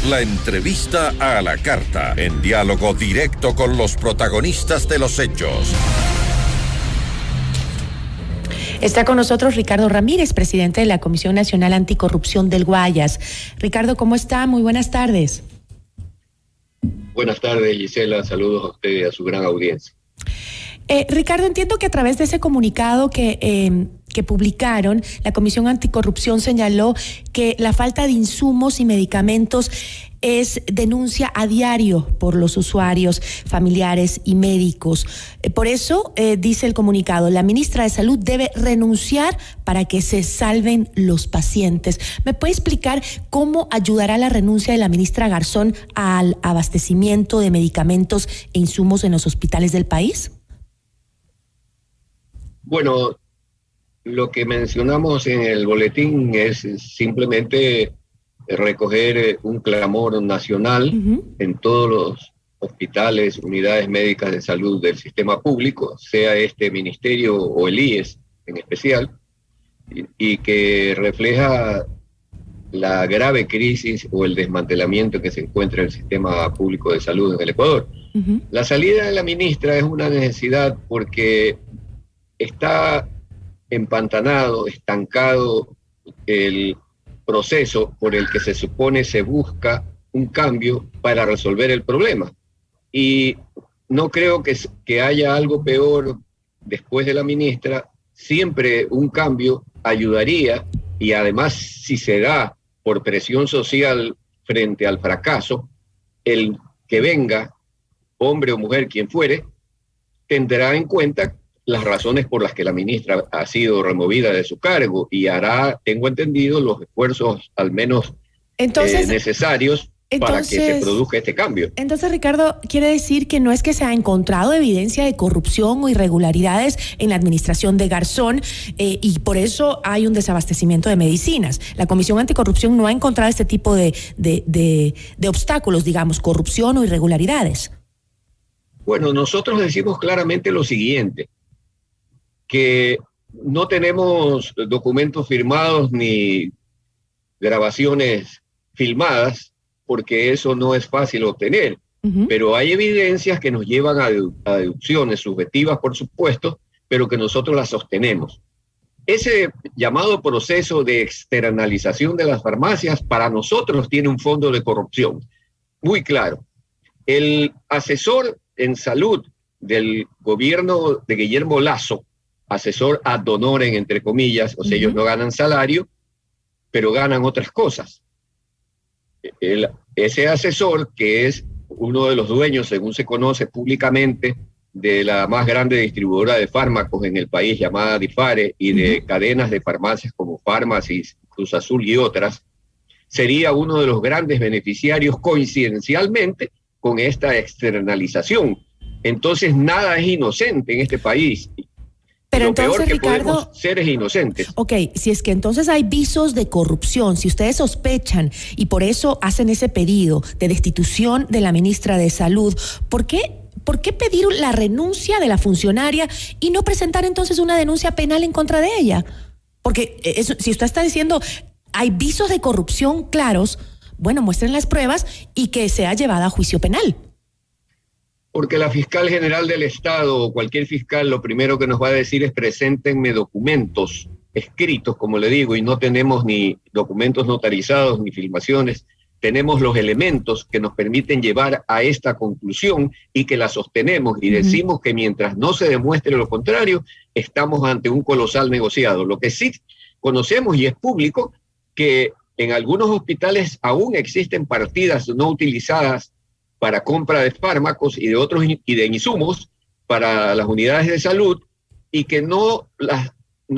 La entrevista a la carta, en diálogo directo con los protagonistas de los hechos. Está con nosotros Ricardo Ramírez, presidente de la Comisión Nacional Anticorrupción del Guayas. Ricardo, ¿cómo está? Muy buenas tardes. Buenas tardes, Gisela. Saludos a usted y a su gran audiencia. Ricardo, entiendo que a través de ese comunicado que publicaron, la Comisión Anticorrupción señaló que la falta de insumos y medicamentos es denuncia a diario por los usuarios, familiares y médicos. Por eso, dice el comunicado, la ministra de Salud debe renunciar para que se salven los pacientes. ¿Me puede explicar cómo ayudará la renuncia de la ministra Garzón al abastecimiento de medicamentos e insumos en los hospitales del país? Bueno, lo que mencionamos en el boletín es simplemente recoger un clamor nacional en todos los hospitales, unidades médicas de salud del sistema público, sea este ministerio o el IES en especial, y que refleja la grave crisis o el desmantelamiento que se encuentra en el sistema público de salud en el Ecuador. La salida de la ministra es una necesidad porque está empantanado, estancado el proceso por el que se supone se busca un cambio para resolver el problema. Y no creo que haya algo peor después de la ministra. Siempre un cambio ayudaría, y además si se da por presión social frente al fracaso, el que venga, hombre o mujer, quien fuere, tendrá en cuenta las razones por las que la ministra ha sido removida de su cargo y hará, tengo entendido, los esfuerzos al menos necesarios para que se produzca este cambio. Entonces, Ricardo, quiere decir que no es que se ha encontrado evidencia de corrupción o irregularidades en la administración de Garzón y por eso hay un desabastecimiento de medicinas. La Comisión Anticorrupción no ha encontrado este tipo de obstáculos, digamos, corrupción o irregularidades. Bueno, nosotros decimos claramente lo siguiente, que no tenemos documentos firmados ni grabaciones filmadas, porque eso no es fácil obtener, pero hay evidencias que nos llevan a deducciones subjetivas, por supuesto, pero que nosotros las sostenemos. Ese llamado proceso de externalización de las farmacias para nosotros tiene un fondo de corrupción, muy claro. El asesor en salud del gobierno de Guillermo Lasso, asesor ad honorem, entre comillas, o sea, ellos no ganan salario, pero ganan otras cosas. Ese asesor, que es uno de los dueños, según se conoce públicamente, de la más grande distribuidora de fármacos en el país, llamada Difare, y de cadenas de farmacias como Farmacis, Cruz Azul y otras, sería uno de los grandes beneficiarios coincidencialmente con esta externalización. Entonces, nada es inocente en este país. Pero lo entonces, peor que Ricardo, podemos ser es inocentes. Ok, si es que entonces hay visos de corrupción, si ustedes sospechan y por eso hacen ese pedido de destitución de la ministra de Salud, ¿por qué pedir la renuncia de la funcionaria y no presentar entonces una denuncia penal en contra de ella? Porque si usted está diciendo hay visos de corrupción claros, bueno, muestren las pruebas y que sea llevada a juicio penal. Porque la fiscal general del Estado o cualquier fiscal lo primero que nos va a decir es preséntenme documentos escritos, como le digo, y no tenemos ni documentos notarizados ni filmaciones. Tenemos los elementos que nos permiten llevar a esta conclusión y que la sostenemos y decimos que mientras no se demuestre lo contrario, estamos ante un colosal negociado. Lo que sí conocemos y es público, que en algunos hospitales aún existen partidas no utilizadas para compra de fármacos y de otros y de insumos para las unidades de salud y que no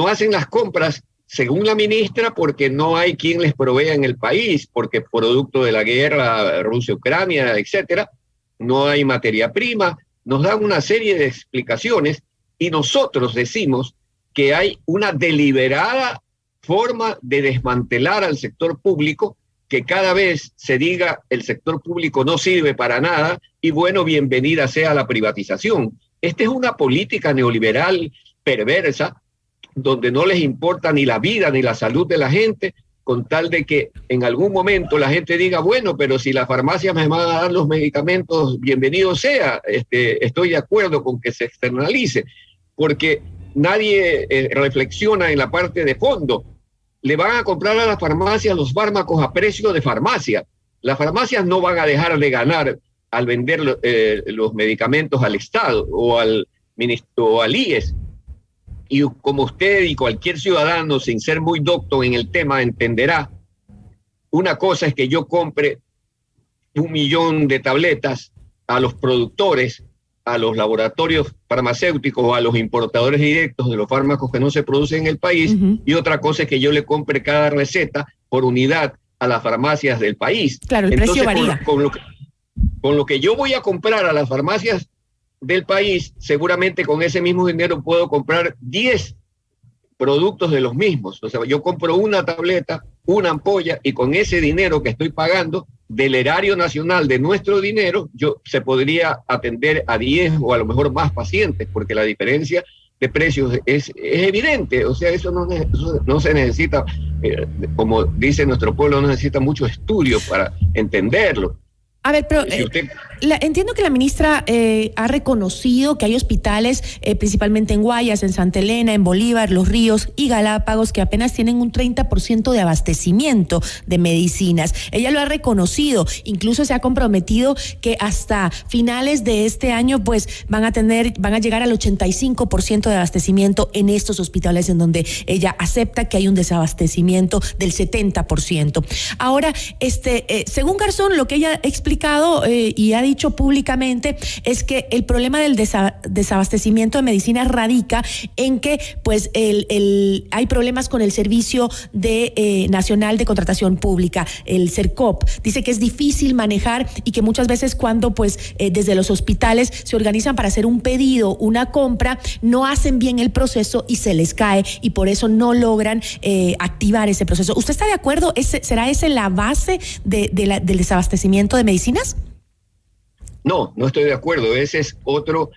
hacen las compras según la ministra porque no hay quien les provea en el país, porque producto de la guerra Rusia-Ucrania, etcétera, no hay materia prima. Nos dan una serie de explicaciones y nosotros decimos que hay una deliberada forma de desmantelar al sector público, que cada vez se diga el sector público no sirve para nada y bueno, bienvenida sea la privatización. Esta es una política neoliberal perversa donde no les importa ni la vida ni la salud de la gente, con tal de que en algún momento la gente diga, bueno, pero si la farmacia me va a dar los medicamentos, bienvenido sea, estoy de acuerdo con que se externalice, porque nadie reflexiona en la parte de fondo. Le van a comprar a las farmacias los fármacos a precio de farmacia. Las farmacias no van a dejar de ganar al vender los medicamentos al Estado o al IES. Y como usted y cualquier ciudadano, sin ser muy docto en el tema, entenderá, una cosa es que yo compre 1 millón de tabletas a los productores, a los laboratorios farmacéuticos o a los importadores directos de los fármacos que no se producen en el país, y otra cosa es que yo le compre cada receta por unidad a las farmacias del país. Claro, el precio varía. Con lo que yo voy a comprar a las farmacias del país, seguramente con ese mismo dinero puedo comprar 10 productos de los mismos. O sea, yo compro una tableta, una ampolla, y con ese dinero que estoy pagando del erario nacional, de nuestro dinero, se podría atender a 10 o a lo mejor más pacientes, porque la diferencia de precios es evidente. O sea, eso no se necesita, como dice nuestro pueblo, no necesita mucho estudio para entenderlo. A ver, pero entiendo que la ministra ha reconocido que hay hospitales, principalmente en Guayas, en Santa Elena, en Bolívar, Los Ríos y Galápagos, que apenas tienen un 30% de abastecimiento de medicinas. Ella lo ha reconocido, incluso se ha comprometido que hasta finales de este año pues van a llegar al 85% de abastecimiento en estos hospitales, en donde ella acepta que hay un desabastecimiento del 70%. Ahora, según Garzón, lo que ella ha explicado y ha dicho públicamente es que el problema del desabastecimiento de medicinas radica en que pues hay problemas con el Servicio Nacional de Contratación Pública, el CERCOP. Dice que es difícil manejar y que muchas veces cuando pues desde los hospitales se organizan para hacer un pedido, una compra, no hacen bien el proceso y se les cae, y por eso no logran activar ese proceso. ¿Usted está de acuerdo? ¿Será esa la base del desabastecimiento de medicinas? No estoy de acuerdo. Ese es otro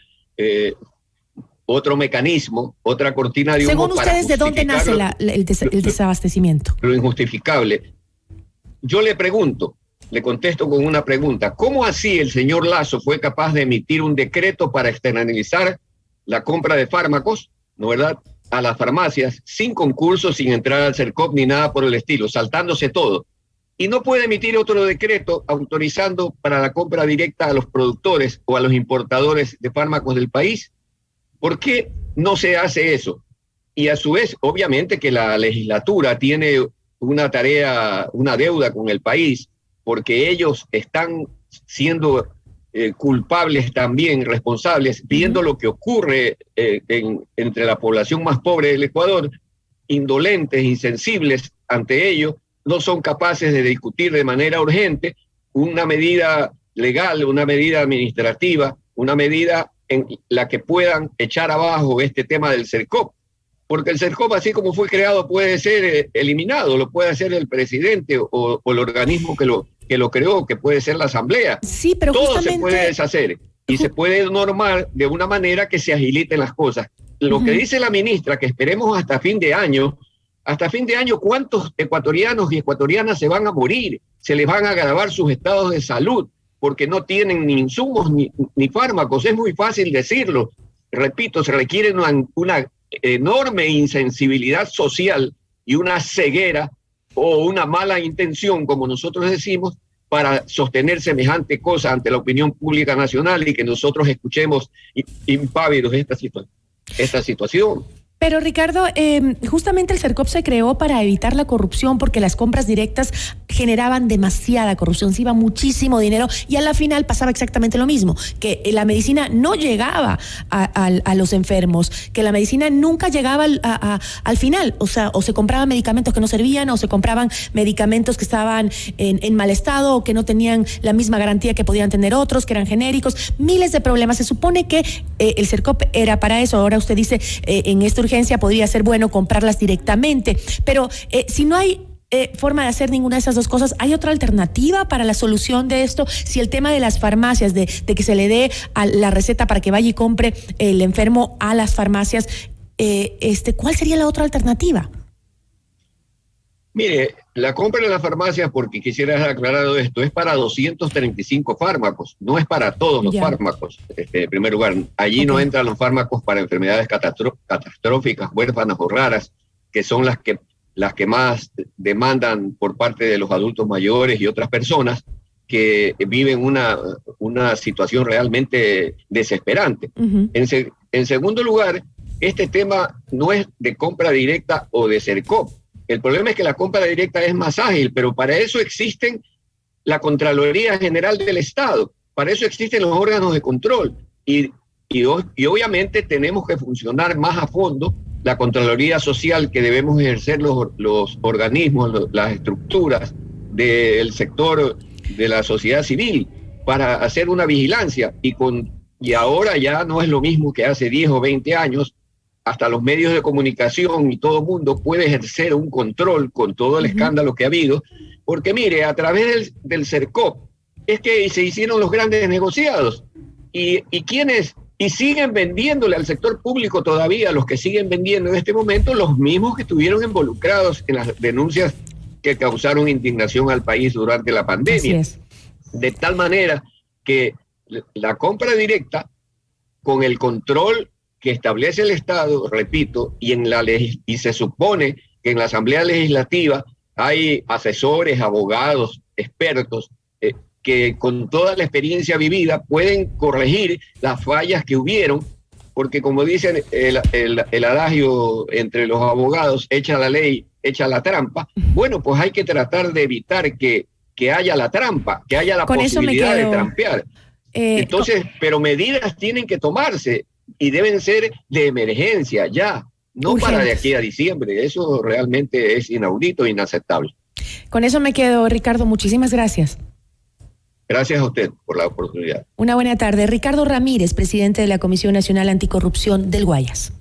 mecanismo, otra cortina de humo. Según ustedes, ¿de dónde nace el desabastecimiento? Lo injustificable. Yo le contesto con una pregunta. ¿Cómo así el señor Lasso fue capaz de emitir un decreto para externalizar la compra de fármacos, ¿no verdad?, a las farmacias, sin concurso, sin entrar al CERCOP ni nada por el estilo, saltándose todo? Y no puede emitir otro decreto autorizando para la compra directa a los productores o a los importadores de fármacos del país. ¿Por qué no se hace eso? Y a su vez, obviamente que la legislatura tiene una tarea, una deuda con el país, porque ellos están siendo culpables también, responsables, viendo lo que ocurre entre la población más pobre del Ecuador, indolentes, insensibles ante ello. No son capaces de discutir de manera urgente una medida legal, una medida administrativa, una medida en la que puedan echar abajo este tema del CERCOP. Porque el CERCOP, así como fue creado, puede ser eliminado, lo puede hacer el presidente o el organismo que lo creó, que puede ser la Asamblea. Sí, pero todo se puede deshacer y se puede normar de una manera que se agiliten las cosas. Lo que dice la ministra, que esperemos hasta fin de año, ¿cuántos ecuatorianos y ecuatorianas se van a morir? Se les van a agravar sus estados de salud porque no tienen ni insumos ni fármacos. Es muy fácil decirlo. Repito, se requiere una enorme insensibilidad social y una ceguera o una mala intención, como nosotros decimos, para sostener semejante cosa ante la opinión pública nacional y que nosotros escuchemos impávidos esta situación. Pero Ricardo, justamente el CERCOP se creó para evitar la corrupción, porque las compras directas generaban demasiada corrupción, se iba muchísimo dinero y a la final pasaba exactamente lo mismo, que la medicina no llegaba a los enfermos, que la medicina nunca llegaba al final, o sea, o se compraban medicamentos que no servían, o se compraban medicamentos que estaban en mal estado o que no tenían la misma garantía que podían tener otros, que eran genéricos, miles de problemas. Se supone que el CERCOP era para eso. Ahora usted dice, en esta urgencia podría ser bueno comprarlas directamente, pero si no hay forma de hacer ninguna de esas dos cosas, ¿hay otra alternativa para la solución de esto? Si el tema de las farmacias, de que se le dé a la receta para que vaya y compre el enfermo a las farmacias, ¿cuál sería la otra alternativa? Mire, la compra en la farmacia, porque quisiera dejar aclarado esto, es para 235 fármacos, no es para todos los fármacos. En primer lugar, allí no entran los fármacos para enfermedades catastróficas, huérfanas o raras, que son las que más demandan por parte de los adultos mayores y otras personas que viven una situación realmente desesperante. En segundo lugar, este tema no es de compra directa o de CERCOP. El problema es que la compra directa es más ágil, pero para eso existen la Contraloría General del Estado, para eso existen los órganos de control y obviamente tenemos que funcionar más a fondo la Contraloría Social que debemos ejercer los organismos, las estructuras del sector de la sociedad civil para hacer una vigilancia y ahora ya no es lo mismo que hace 10 o 20 años. Hasta los medios de comunicación y todo el mundo puede ejercer un control con todo el escándalo que ha habido, porque mire, a través del CERCOP es que se hicieron los grandes negociados y quienes siguen vendiéndole al sector público todavía, los que siguen vendiendo en este momento, los mismos que estuvieron involucrados en las denuncias que causaron indignación al país durante la pandemia. De tal manera que la compra directa con el control que establece el Estado, repito, y se supone que en la Asamblea Legislativa hay asesores, abogados, expertos, que con toda la experiencia vivida pueden corregir las fallas que hubieron, porque como dicen el adagio entre los abogados, echa la ley, echa la trampa. Bueno, pues hay que tratar de evitar que haya la trampa, que haya la posibilidad de trampear. Entonces, pero medidas tienen que tomarse. Y deben ser de emergencia ya, no urgentes, para de aquí a diciembre. Eso realmente es inaudito e inaceptable. Con eso me quedo, Ricardo. Muchísimas gracias. Gracias a usted por la oportunidad. Una buena tarde. Ricardo Ramírez, presidente de la Comisión Nacional Anticorrupción del Guayas.